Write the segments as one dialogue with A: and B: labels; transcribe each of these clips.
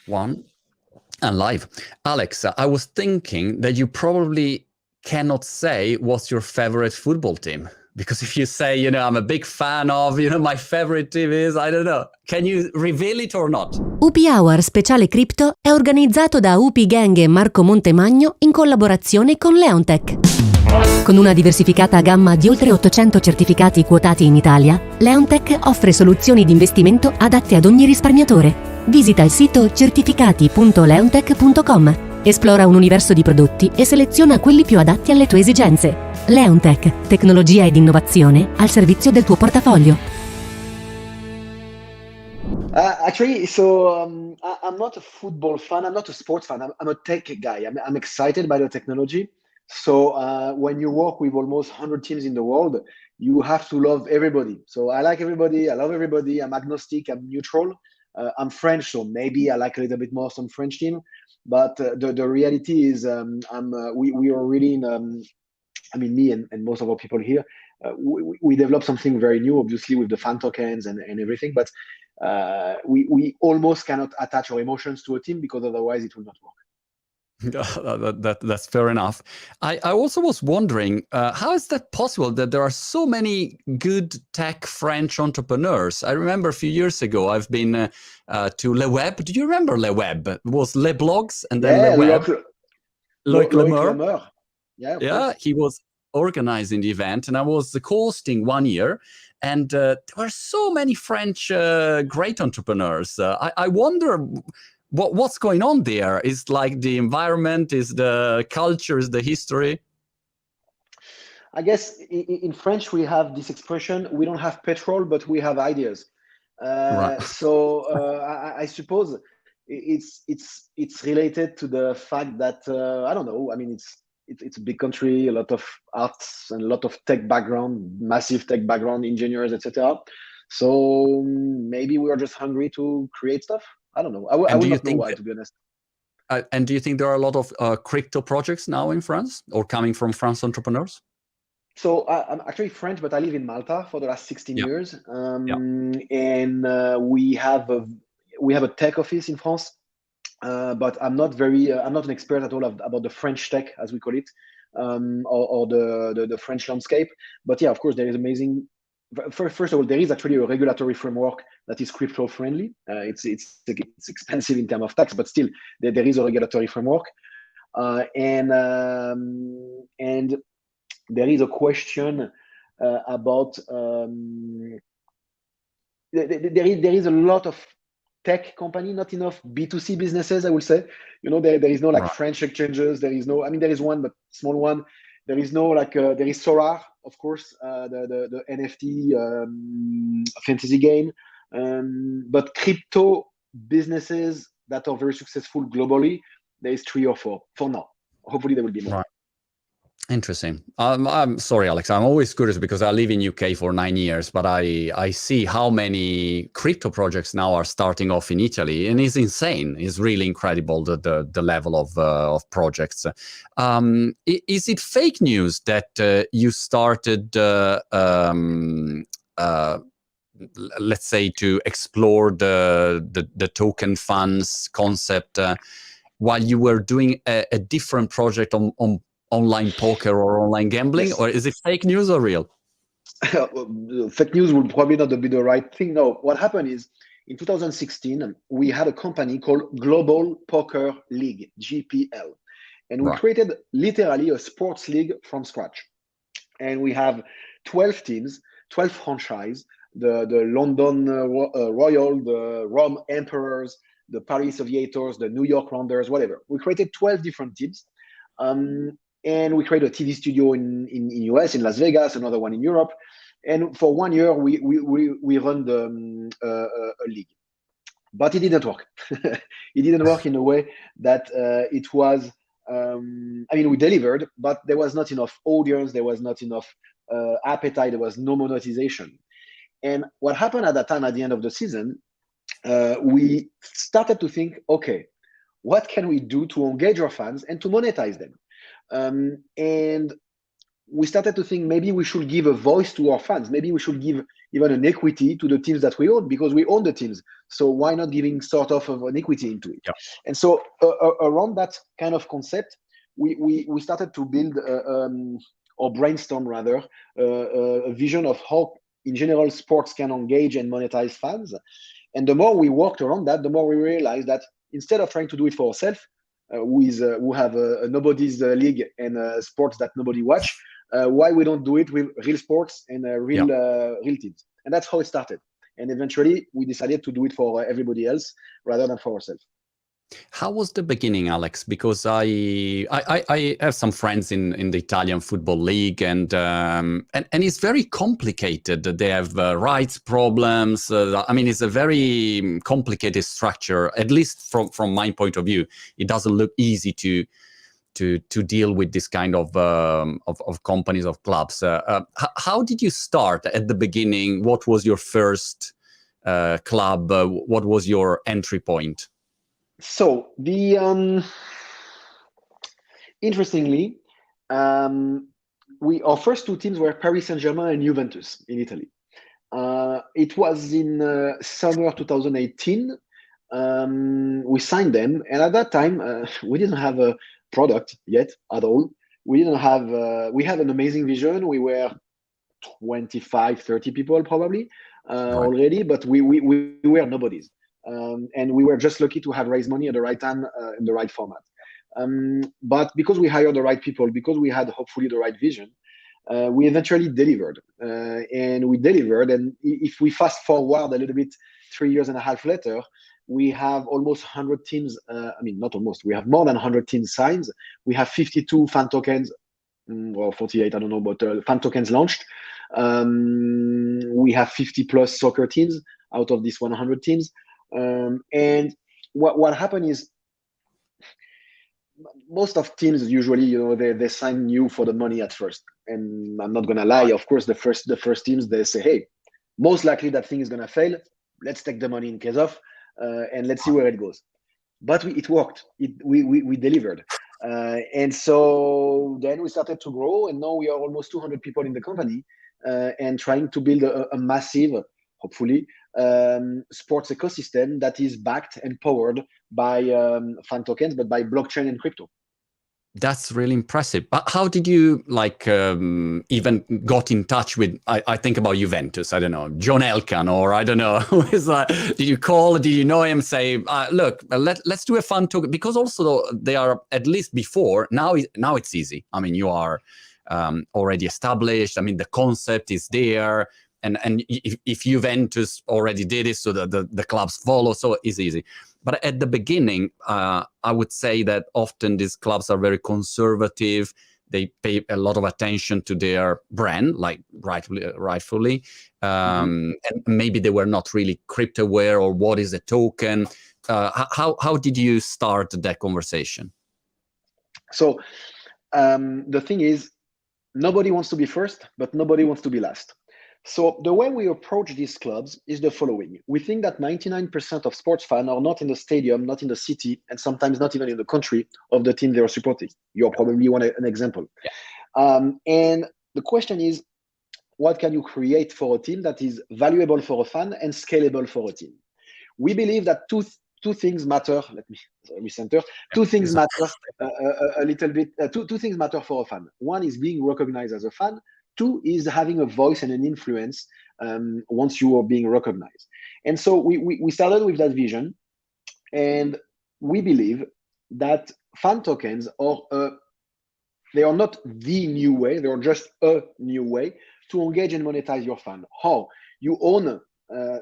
A: One and live. Alex, I was thinking that you probably cannot say what's your favorite football team. Because if you say, I'm a big fan of, my favorite team is, I don't know. Can you reveal it or not?
B: UP Hour Speciale Crypto è organizzato da UP Gang e Marco Montemagno in collaborazione con Leontech. Con una diversificata gamma di oltre 800 certificati quotati in Italia, Leontech offre soluzioni di investimento adatte ad ogni risparmiatore. Visita il sito certificati.leontech.com. Esplora un universo di prodotti e seleziona quelli più adatti alle tue esigenze. Leontech, tecnologia ed innovazione al servizio del tuo portafoglio.
C: Actually, I'm not a football fan. I'm not a sports fan. I'm a tech guy. I'm excited by the technology. So when you work with almost 100 teams in the world, you have to love everybody. So I like everybody. I love everybody. I'm agnostic. I'm neutral. I'm French, so maybe I like a little bit more some French team. But the reality is, we are really in. Me and most of our people here, we developed something very new, obviously with the fan tokens and everything. But we almost cannot attach our emotions to a team because otherwise it will not work.
A: That's fair enough. I also was wondering, how is that possible that there are so many good tech French entrepreneurs? I remember a few years ago, I've been to Le Web. Do you remember Le Web? It was Le Blogs and then Le Web.
C: Loic Lemeur.
A: Yeah, he was organizing the event and I was co-hosting one year. And there were so many French great entrepreneurs. I wonder what's going on there. Is like the environment, is the culture, is the history?
C: I guess in French we have this expression: we don't have petrol, but we have ideas.
A: Right.
C: So I suppose it's related to the fact that I don't know. I mean, it's a big country, a lot of arts and a lot of tech background, massive tech background, engineers, etc. So maybe we are just hungry to create stuff. I don't know. I would not know why, to be honest.
A: And do you think there are a lot of crypto projects now in France or coming from France entrepreneurs?
C: So I'm actually French, but I live in Malta for the last 16 years. And we have a tech office in France. But I'm not an expert at all about the French tech, as we call it, or the French landscape. But yeah, of course, there is amazing. First of all, there is actually a regulatory framework that is crypto friendly. It's expensive in terms of tax, but still there is a regulatory framework. And there is a question about there is a lot of tech company, not enough B2C businesses, I would say. There is no like French exchanges. There is no, there is one, but small one. There is no there is Solar, of course, the NFT fantasy game. But crypto businesses that are very successful globally, there is 3 or 4 for now. Hopefully there will be more.
A: Right. Interesting. I'm sorry, Alex. I'm always curious because I live in UK for 9 years, but I see how many crypto projects now are starting off in Italy, and it's insane. It's really incredible the level of projects. Is it fake news that you started, let's say, to explore the token funds concept while you were doing a different project on online poker or online gambling? Yes. Or is it fake news or real?
C: Fake news would probably not be the right thing. No, what happened is in 2016, we had a company called Global Poker League, GPL. And we created literally a sports league from scratch. And we have 12 teams, 12 franchises, the London Royal, the Rome Emperors, the Paris Aviators, the New York Rounders, whatever. We created 12 different teams. And we created a TV studio in US, in Las Vegas, another one in Europe. And for 1 year, we run a league. But it didn't work. It didn't work in a way that it was, we delivered, but there was not enough audience, there was not enough appetite, there was no monetization. And what happened at that time, at the end of the season, we started to think, okay, what can we do to engage our fans and to monetize them? And we started to think maybe we should give a voice to our fans. Maybe we should give even an equity to the teams that we own, because we own the teams. So why not giving sort of an equity into it?
A: Yeah.
C: And so around that kind of concept, we started to build or brainstorm rather a vision of how, in general, sports can engage and monetize fans. And the more we worked around that, the more we realized that instead of trying to do it for ourselves, who have a nobody's league and sports that nobody watch, why we don't do it with real sports and real teams? And that's how it started. And eventually, we decided to do it for everybody else rather than for ourselves.
A: How was the beginning, Alex? Because I have some friends in the Italian Football League, and it's very complicated. They have rights problems. I mean, it's a very complicated structure. At least from my point of view, it doesn't look easy to deal with this kind of companies, of clubs. How did you start at the beginning? What was your first club? What was your entry point?
C: So interestingly, our first two teams were Paris Saint-Germain and Juventus in Italy. It was in summer 2018. We signed them, and at that time, we didn't have a product yet at all. We didn't have. We had an amazing vision. We were 25, 30 people probably already, but we were nobodies. And we were just lucky to have raised money at the right time in the right format. But because we hired the right people, because we had hopefully the right vision, we eventually delivered. And we delivered. And if we fast forward a little bit, 3 years and a half later, we have almost 100 teams. Not almost. We have more than 100 teams signed. We have 52 fan tokens, or 48, I don't know, but fan tokens launched. We have 50 plus soccer teams out of these 100 teams. And what happened is, most of teams usually, they sign you for the money at first. And I'm not gonna lie, of course, the first teams, they say, hey, most likely that thing is gonna fail. Let's take the money in case of, and let's see where it goes. But it worked. We delivered. And so then we started to grow, and now we are almost 200 people in the company, and trying to build a massive, hopefully, sports ecosystem that is backed and powered by fan tokens, but by blockchain and crypto.
A: That's really impressive. But how did you even got in touch with? I think about Juventus. I don't know, John Elkann, or I don't know. Did you call? Did you know him? Say, look, let's do a fan token, because also they are, at least before. Now it's easy. I mean, you are already established. I mean, the concept is there. And if Juventus already did it, so the clubs follow, so it's easy. But at the beginning, I would say that often these clubs are very conservative. They pay a lot of attention to their brand, like rightfully. And maybe they were not really crypto aware, or what is a token. How did you start that conversation?
C: So the thing is, nobody wants to be first, but nobody wants to be last. So the way we approach these clubs is the following. We think that 99% of sports fans are not in the stadium, not in the city, and sometimes not even in the country of the team they are supporting. You're probably an example. Yeah. And the question is, what can you create for a team that is valuable for a fan and scalable for a team? We believe that two things matter. Let me recenter. Two things matter a little bit. Two things matter for a fan. One is being recognized as a fan. Two is having a voice and an influence once you are being recognized. And so we started with that vision, and we believe that fan tokens they are not the new way, they are just a new way to engage and monetize your fan. How? You own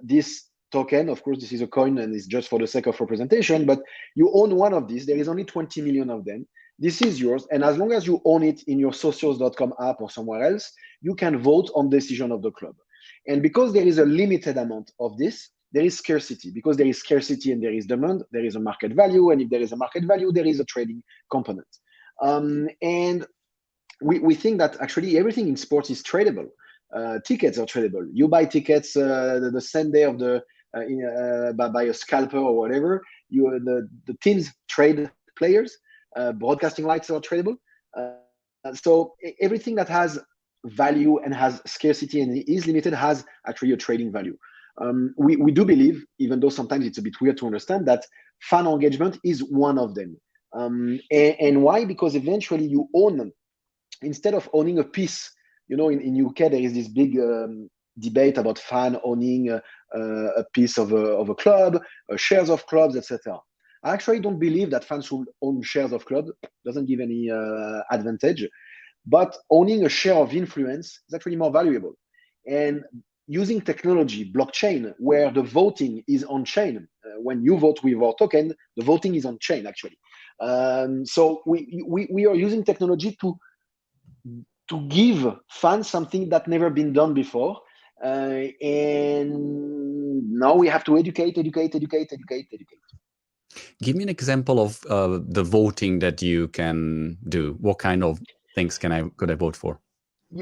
C: this token. Of course, this is a coin and it's just for the sake of representation, but you own one of these. There is only 20 million of them. This is yours, and as long as you own it in your socios.com app or somewhere else, you can vote on decision of the club. And because there is a limited amount of this, there is scarcity. Because there is scarcity and there is demand, there is a market value, and if there is a market value, there is a trading component. And we think that actually everything in sports is tradable. Tickets are tradable. You buy tickets the same day of by a scalper or whatever. The teams trade players. Broadcasting rights are tradable. So everything that has value and has scarcity and is limited has actually a trading value. We do believe, even though sometimes it's a bit weird to understand, that fan engagement is one of them. And why? Because eventually you own, instead of owning a piece, in UK there is this big debate about fan owning a piece of a club, shares of clubs, etc. I actually don't believe that fans should own shares of clubs. Doesn't give any advantage. But owning a share of influence is actually more valuable. And using technology, blockchain, where the voting is on chain. When you vote with our token, the voting is on chain actually. So we are using technology to give fans something that never been done before. And now we have to educate.
A: Give me an example of the voting that you can do. What kind of things could I vote for?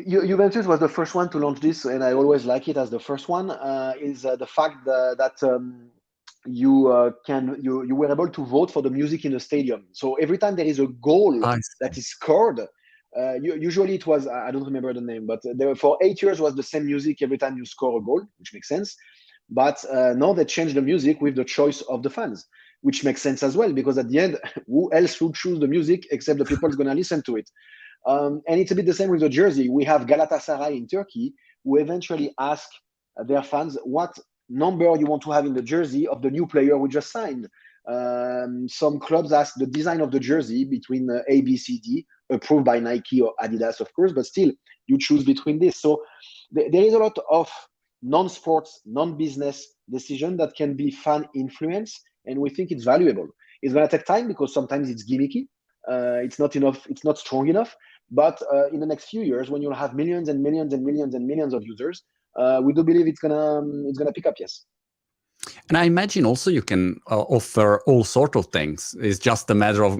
C: Juventus was the first one to launch this, and I always like it as the first one. Is the fact that you were able to vote for the music in the stadium. So every time there is a goal that is scored, usually it was, I don't remember the name, but for 8 years was the same music every time you score a goal, which makes sense. But now they changed the music with the choice of the fans, which makes sense as well, because at the end, who else would choose the music except the people who's going to listen to it? And it's a bit the same with the jersey. We have Galatasaray in Turkey, who eventually ask their fans what number you want to have in the jersey of the new player we just signed. Some clubs ask the design of the jersey between A, B, C, D, approved by Nike or Adidas, of course, but still you choose between this. So there is a lot of non-sports, non-business decision that can be fan influence, and we think it's valuable. It's going to take time because sometimes it's gimmicky. It's not enough. It's not strong enough. But in the next few years, when you'll have millions and millions and millions and millions of users, we do believe it's gonna pick up. Yes.
A: And I imagine also you can offer all sorts of things. It's just a matter of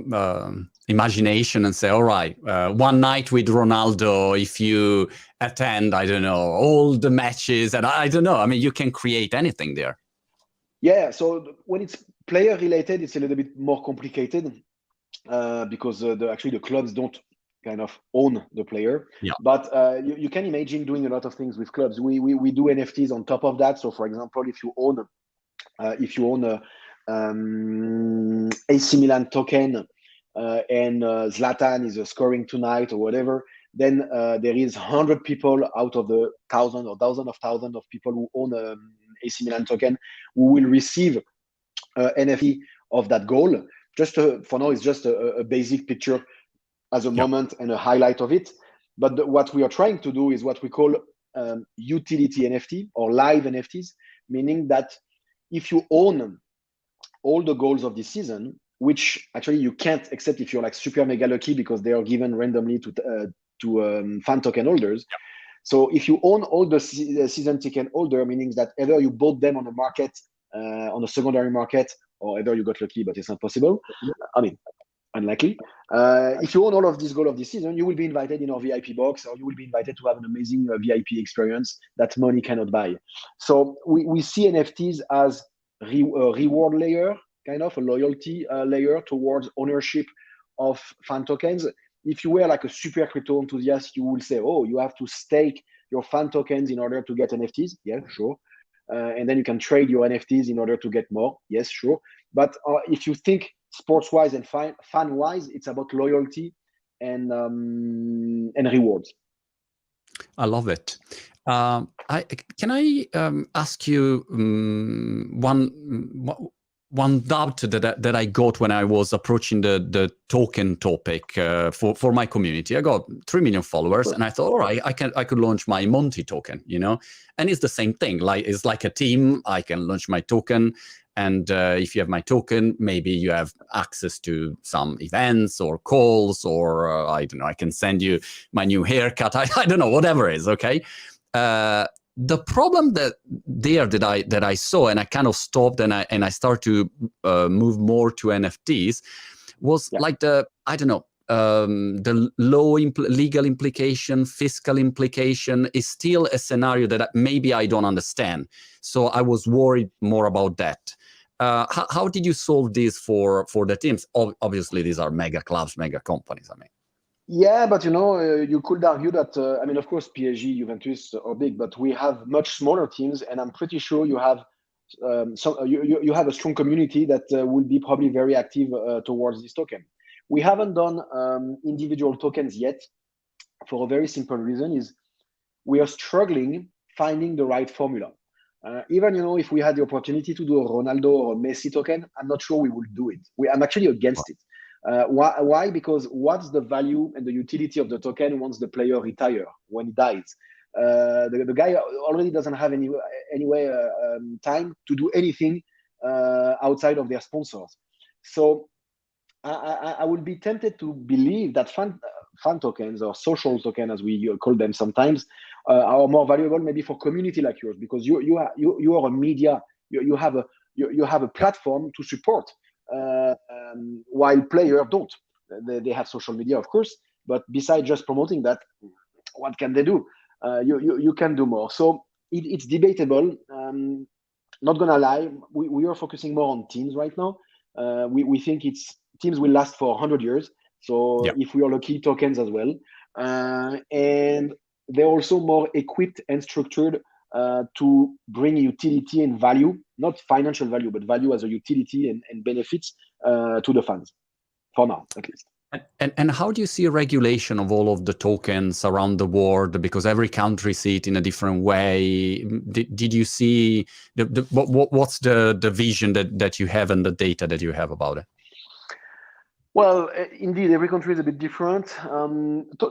A: imagination and say, all right, one night with Ronaldo, if you attend, I don't know, all the matches, and I don't know. I mean, you can create anything there.
C: Yeah. So when it's player related, it's a little bit more complicated because actually the clubs don't kind of own the player.
A: Yeah.
C: But you can imagine doing a lot of things with clubs. We do NFTs on top of that. So for example, if you own a AC Milan token and Zlatan is scoring tonight or whatever, then there is 100 people out of the thousands of people who own AC Milan token who will receive NFT of that goal. Just for now, it's just a basic picture as a moment and a highlight of it. But what we are trying to do is what we call utility NFT or live NFTs, meaning that if you own all the goals of this season, which actually you can't except if you're like super mega lucky because they are given randomly to fan token holders. Yeah. So if you own all the season ticket holder, meaning that either you bought them on the market, on the secondary market, or either you got lucky, but it's not possible. I mean, unlikely. If you own all of these goals of this season, you will be invited in our VIP box, or you will be invited to have an amazing VIP experience that money cannot buy. So we see NFTs as a reward layer, kind of a loyalty layer towards ownership of fan tokens. If you were like a super crypto enthusiast, you will say, oh, you have to stake your fan tokens in order to get NFTs. Yeah, sure. And then you can trade your NFTs in order to get more. Yes, sure. But if you think sports-wise and fan-wise, it's about loyalty and rewards.
A: I love it. Can I ask you one doubt that I got when I was approaching the token topic for my community? I got 3 million followers, and I thought, all right, I could launch my Monty token, and it's the same thing. It's like a team. I can launch my token. And if you have my token, maybe you have access to some events or calls, or I don't know, I can send you my new haircut. I don't know, whatever it is, okay? The problem that I saw, and I kind of stopped, and I started to move more to NFTs, was like the legal implication, fiscal implication is still a scenario that maybe I don't understand. So I was worried more about that. How did you solve this for the teams? Obviously, these are mega clubs, mega companies. I mean,
C: Yeah, but you could argue that I mean, of course, PSG, Juventus are big, but we have much smaller teams, and I'm pretty sure you have you have a strong community that will be probably very active towards this token. We haven't done individual tokens yet for a very simple reason: is we are struggling finding the right formula. Even if we had the opportunity to do a Ronaldo or a Messi token, I'm not sure we would do it. I'm actually against it. Why? Because what's the value and the utility of the token once the player retires, when he dies? The guy already doesn't have time to do anything outside of their sponsors. So I would be tempted to believe that fan tokens or social token, as we call them sometimes, are more valuable maybe for community like yours, because you are a media, you have a platform to support, while players don't. They have social media, of course, but besides just promoting that, what can they do? You can do more. So it's debatable. Not gonna lie, we are focusing more on teams right now. We think teams will last for 100 years. So
A: Yeah.
C: if we are lucky, tokens as well. And they're also more equipped and structured to bring utility and value, not financial value, but value as a utility and benefits to the fans, for now, at least.
A: And how do you see regulation of all of the tokens around the world? Because every country see it in a different way. Did you see what's the vision that you have and the data that you have about it?
C: Well, indeed, every country is a bit different.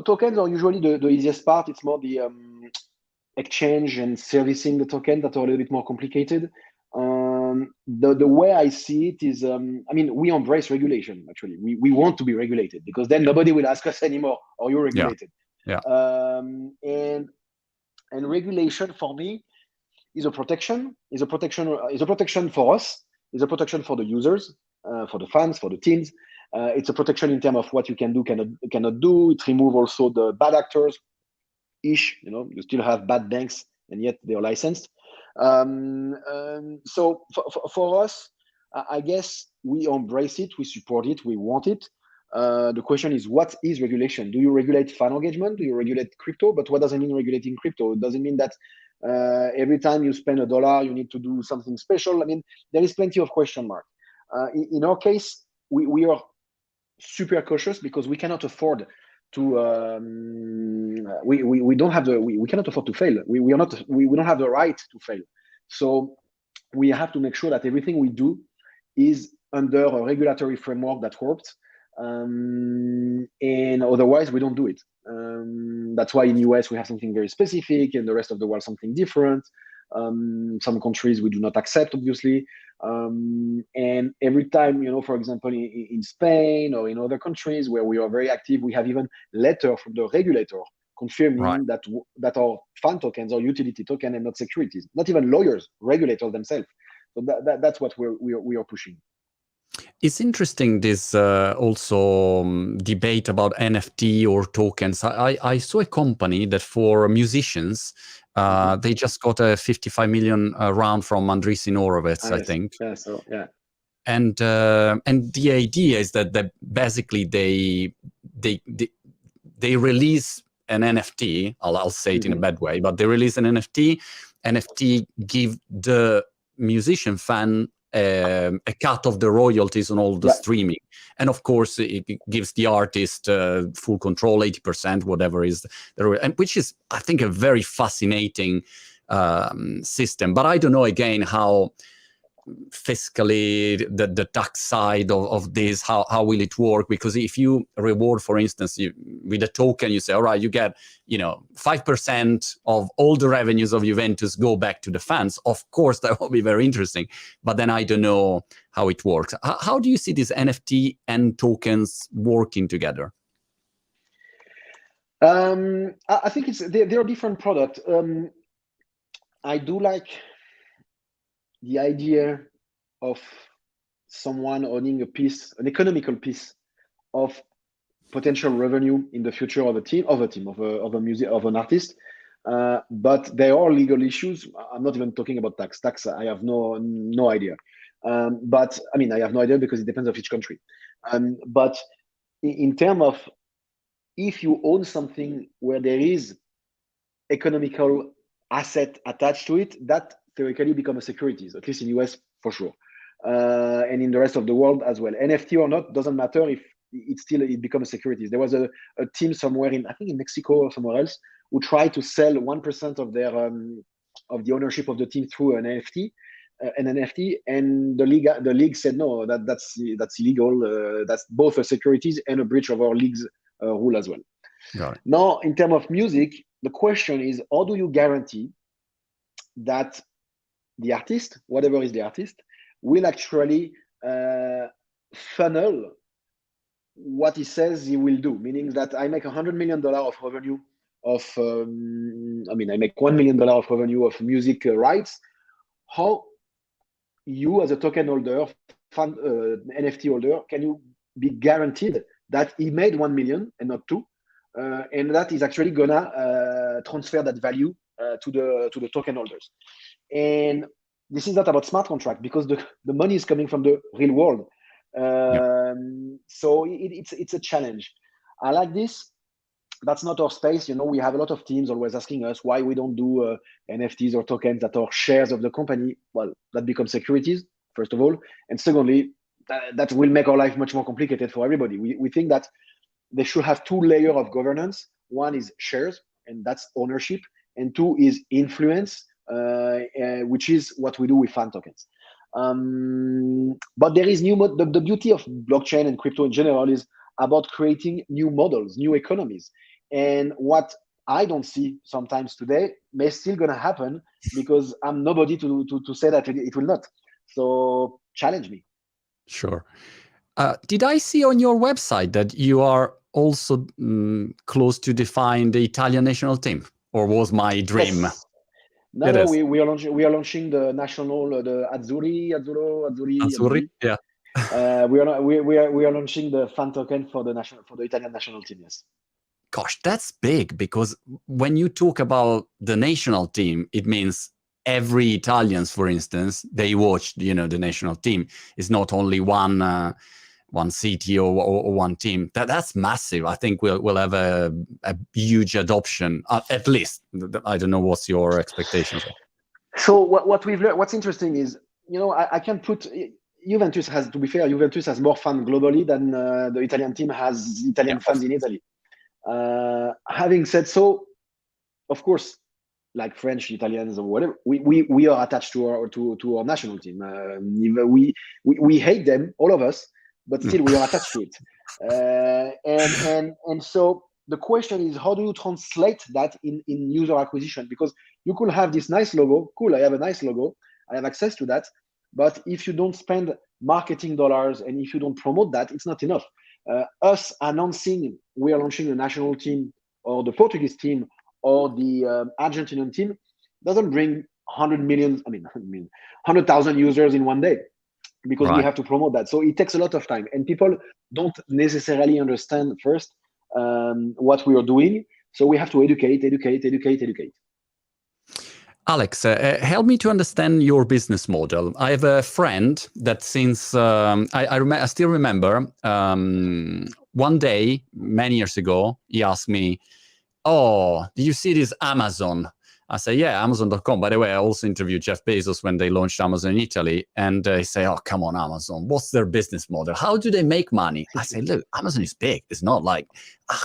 C: Tokens are usually the easiest part. It's more the exchange and servicing the token that are a little bit more complicated. The way I see it is, I mean, we embrace regulation. Actually, we want to be regulated, because then nobody will ask us anymore, "Are you regulated?"
A: Yeah.
C: And regulation for me is a protection. Is a protection for us. Is a protection for the users, for the fans, for the teams. It's a protection in terms of what you can do, cannot do. It removes also the bad actors. You still have bad banks, and yet they are licensed. So for us, I guess we embrace it, we support it, we want it. The question is, what is regulation? Do you regulate fan engagement? Do you regulate crypto? But what does it mean regulating crypto? Does it mean that every time you spend $1, you need to do something special? I mean, there is plenty of question mark. In our case, we are super cautious, because we cannot afford to we don't have we cannot afford to fail. We don't have the right to fail. So we have to make sure that everything we do is under a regulatory framework that works, and otherwise we don't do it. That's why in US we have something very specific, and the rest of the world something different. Some countries we do not accept, obviously. And every time, for example, in Spain or in other countries where we are very active, we have even letter from the regulator confirming that our fan tokens are utility token and not securities. Not even lawyers, regulators themselves. So that's what we are pushing.
A: It's interesting, this also debate about NFT or tokens. I saw a company that for musicians, they just got a 55 million round from Andreessen Horowitz, I think.
C: Yeah, so yeah.
A: And the idea is that basically they release an NFT. I'll say it in a bad way, but they release an NFT. NFT give the musician fan a cut of the royalties on all the streaming, and of course it gives the artist full control, 80%, whatever is and which is, I think, a very fascinating system. But I don't know again how fiscally the tax side of this, how will it work? Because if you reward, for instance, with a token, you say, all right, you get 5% of all the revenues of Juventus go back to the fans. Of course that will be very interesting, but then I don't know how it works. How do you see this NFT and tokens working together?
C: I think they're different products. I do like the idea of someone owning an economical piece of potential revenue in the future of an artist. But there are legal issues. I'm not even talking about tax. I have no idea. But I mean, I have no idea, because it depends on each country. But in terms of if you own something where there is economical asset attached to it, that theoretically becomes a securities, at least in US for sure, and in the rest of the world as well. NFT or not, doesn't matter if it becomes securities. There was a team somewhere I think in Mexico or somewhere else, who tried to sell 1% of their of the ownership of the team through an NFT. And the league said no, that's illegal. That's both a securities and a breach of our league's rule as well.
A: Got it.
C: Now, in terms of music, the question is, how do you guarantee that the artist, whatever is the artist, will actually funnel what he says he will do? Meaning that I make $100 million of revenue of, I make $1 million of revenue of music rights. How you, as a token holder, NFT holder, can you be guaranteed that he made 1 million and not 2, and that is actually gonna transfer that value to the token holders? And this is not about smart contract, because the money is coming from the real world. So it's a challenge. I like this. That's not our space. We have a lot of teams always asking us why we don't do NFTs or tokens that are shares of the company. Well, that becomes securities, first of all. And secondly, that will make our life much more complicated for everybody. We think that they should have 2 layers of governance. One is shares, and that's ownership. And 2 is influence, which is what we do with fan tokens. But there is the beauty of blockchain and crypto in general is about creating new models, new economies. And what I don't see sometimes today may still gonna happen, because I'm nobody to say that it will not. So challenge me.
A: Sure. Did I see on your website that you are also close to define the Italian national team, or was my dream?
C: Yes. No, we are launching the national, the Azzurri.
A: Yeah.
C: We are launching the fan token for the Italian national team. Yes.
A: Gosh, that's big, because when you talk about the national team, it means every Italians, for instance, they watch, the national team. It's not only one city or one team. That's massive. I think we'll have a huge adoption, at least. I don't know what's your expectations.
C: So what we've learned, what's interesting is, I can put Juventus has, to be fair, Juventus has more fans globally than the Italian team has Italian fans in Italy. Having said so, of course, like French, Italians, or whatever, we are attached to our national team. We hate them, all of us, but still we are attached to it. And so the question is, how do you translate that in user acquisition? Because you could have this nice logo. Cool, I have a nice logo. I have access to that. But if you don't spend marketing dollars and if you don't promote that, it's not enough. Us announcing we are launching a national team, or the Portuguese team, or the Argentinian team, doesn't bring 100,000 users in one day, because we have to promote that. So it takes a lot of time, and people don't necessarily understand first what we are doing. So we have to educate.
A: Alex, help me to understand your business model. I have a friend that since I still remember one day many years ago, he asked me, "Oh, did you see this Amazon?" I say, "Yeah, Amazon.com." By the way, I also interviewed Jeff Bezos when they launched Amazon in Italy, and they say, "Oh, come on, Amazon. What's their business model? How do they make money?" I say, "Look, Amazon is big. It's not like,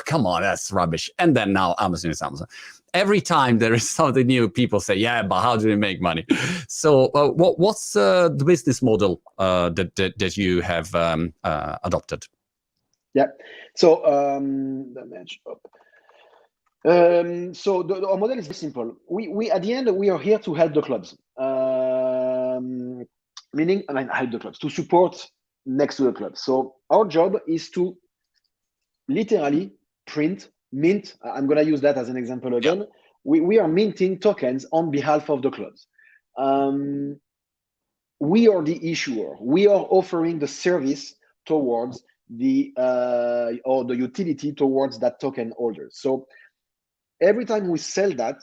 A: come on, that's rubbish." And then now Amazon is Amazon. Every time there is something new, people say, "Yeah, but how do they make money?" So, what's the business model that you have adopted?
C: Yeah. So the match up. So our model is very simple. We at the end, we are here to help the clubs. Meaning, help the clubs, to support next to the club. So our job is to literally mint. I'm going to use that as an example again. Yeah. We are minting tokens on behalf of the clubs. We are the issuer. We are offering the service towards the or the utility towards that token holder. So every time we sell that,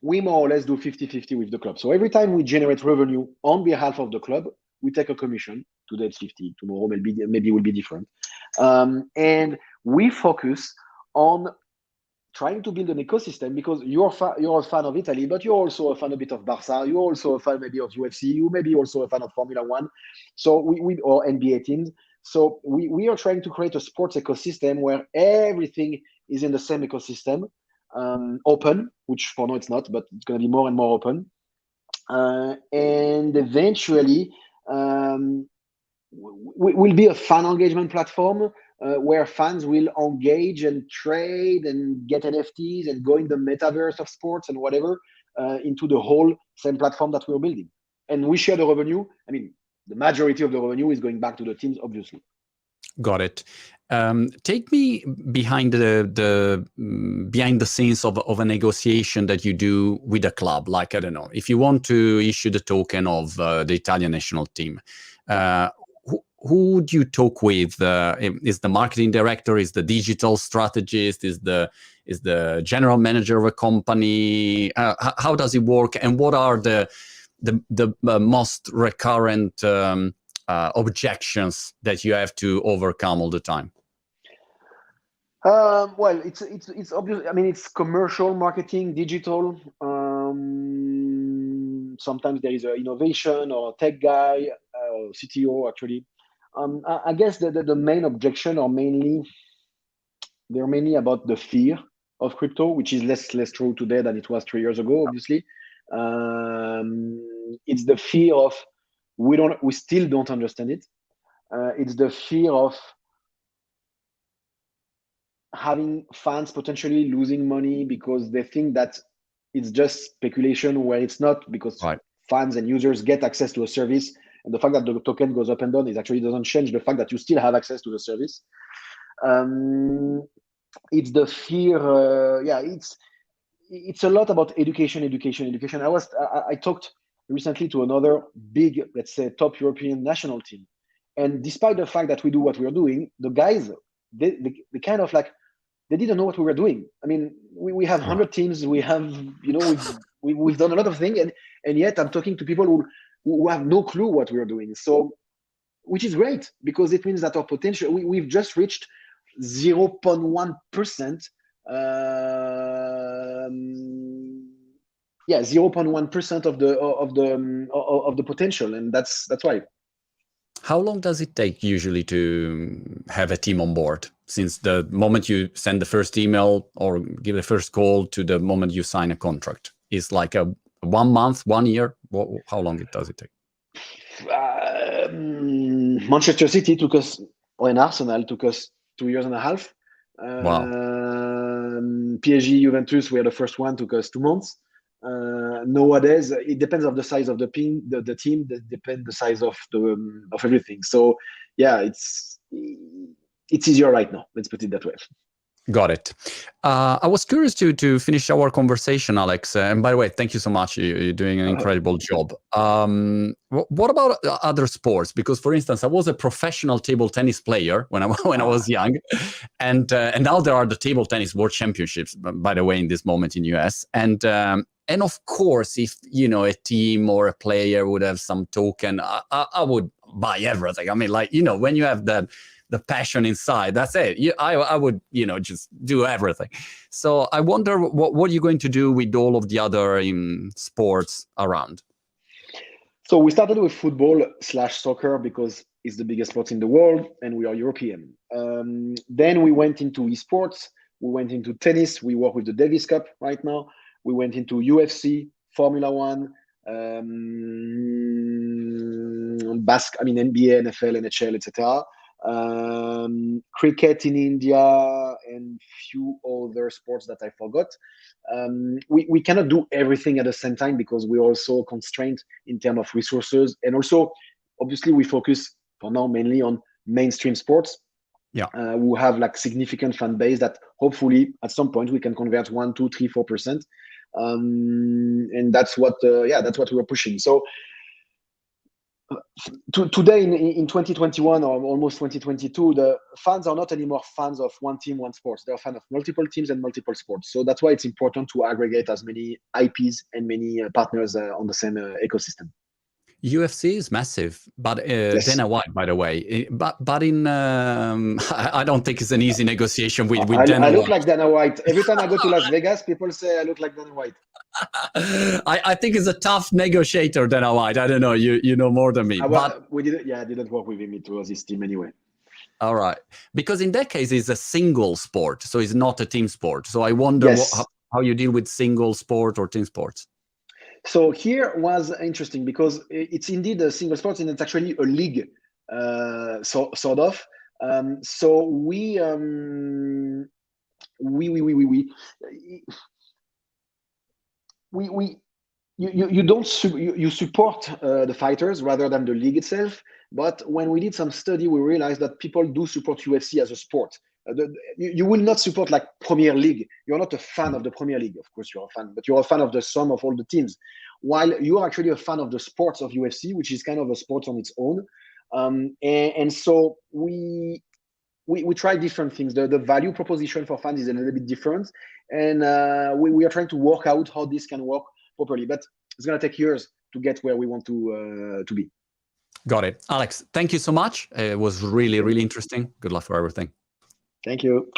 C: we more or less do 50-50 with the club. So every time we generate revenue on behalf of the club, we take a commission. Today it's 50, tomorrow maybe it will be different. And we focus on trying to build an ecosystem, because you're a fan of Italy, but you're also a fan a bit of Barca. You're also a fan maybe of UFC. You may be also a fan of Formula One. So we or NBA teams. So we are trying to create a sports ecosystem where everything is in the same ecosystem, open, which for now it's not, but it's going to be more and more open. And eventually, will be a fan engagement platform where fans will engage and trade and get NFTs and go in the metaverse of sports and whatever into the whole same platform that we're building. And we share the revenue. I mean, the majority of the revenue is going back to the teams, obviously.
A: Got it. Take me behind the behind the scenes of a negotiation that you do with a club. Like, I don't know, if you want to issue the token of the Italian national team, who do you talk with? Is the marketing director? Is the digital strategist? Is the general manager of a company? How does it work? And what are the most recurrent objections that you have to overcome all the time?
C: Well, it's obvious. I mean, it's commercial marketing, digital. Sometimes there is an innovation or a tech guy, or CTO actually. I guess the main objection they're mainly about the fear of crypto, which is less true today than it was 3 years ago, obviously. It's the fear of we still don't understand it. It's the fear of having fans potentially losing money because they think that it's just speculation, where it's not, because fans and users get access to a service, and the fact that the token goes up and down doesn't change the fact that you still have access to the service. It's the fear. It's a lot about education. I talked recently to another big, let's say, top European national team, and despite the fact that we do what we're doing, the guys, they kind of like, they didn't know what we were doing. I mean, we have 100 teams. We have, we've done a lot of things, and yet I'm talking to people who have no clue what we're doing. So, which is great, because it means that our potential, we've just reached 0.1%. 0.1% of the potential, and that's why.
A: How long does it take usually to have a team on board? Since the moment you send the first email or give the first call to the moment you sign a contract, is like a 1 month, 1 year? How long does it take?
C: Manchester City took us, and Arsenal took us 2.5 years.
A: Wow.
C: PSG, Juventus, we are the first one, took us 2 months. Nowadays, it depends on the size of the team. The team that depends the size of everything. So yeah, it's easier right now. Let's put it that way.
A: Got it. I was curious to finish our conversation, Alex. And by the way, thank you so much. You're doing an incredible job. What about other sports? Because, for instance, I was a professional table tennis player when I was young, and now there are the table tennis world championships. By the way, in this moment in US, and of course, if a team or a player would have some token, I would buy everything. I mean, like, when you have the passion inside, that's it. I would, just do everything. So I wonder what you're going to do with all of the other sports around.
C: So we started with football/soccer because it's the biggest sport in the world, and we are European. Then we went into esports. We went into tennis. We work with the Davis Cup right now. We went into UFC, Formula One, NBA, NFL, NHL, etc. Cricket in India, and few other sports that I forgot. We cannot do everything at the same time because we're also constrained in terms of resources, and also obviously we focus for now mainly on mainstream sports. Who have like significant fan base that hopefully at some point we can convert 1%, 2%, 3%, 4%. And that's what we're pushing. So today in 2021 or almost 2022, the fans are not anymore fans of one team, one sport. They're fans of multiple teams and multiple sports. So that's why it's important to aggregate as many IPs and many partners on the same ecosystem.
A: UFC is massive, but
C: Yes.
A: Dana White, by the way. But in I don't think it's an easy negotiation with
C: I
A: Dana
C: look
A: White.
C: like Dana White. Every time I go to Las Vegas, people say I look like Dana White.
A: I think it's a tough negotiator, Dana White. I don't know. You know more than me.
C: I didn't work with him. It was his team anyway.
A: All right, because in that case, it's a single sport, so it's not a team sport. So I wonder
C: Yes.
A: how you deal with single sport or team sports.
C: So here was interesting because it's indeed a single sport and it's actually a league, sort of. So you support the fighters rather than the league itself. But when we did some study, we realized that people do support UFC as a sport. You will not support like Premier League. You're not a fan of the Premier League. Of course, you're a fan, but you're a fan of the sum of all the teams. While you are actually a fan of the sports of UFC, which is kind of a sport on its own. And so we try different things. The value proposition for fans is a little bit different, and we are trying to work out how this can work properly. But it's going to take years to get where we want to be.
A: Got it. Alex, thank you so much. It was really, really interesting. Good luck for everything.
C: Thank you.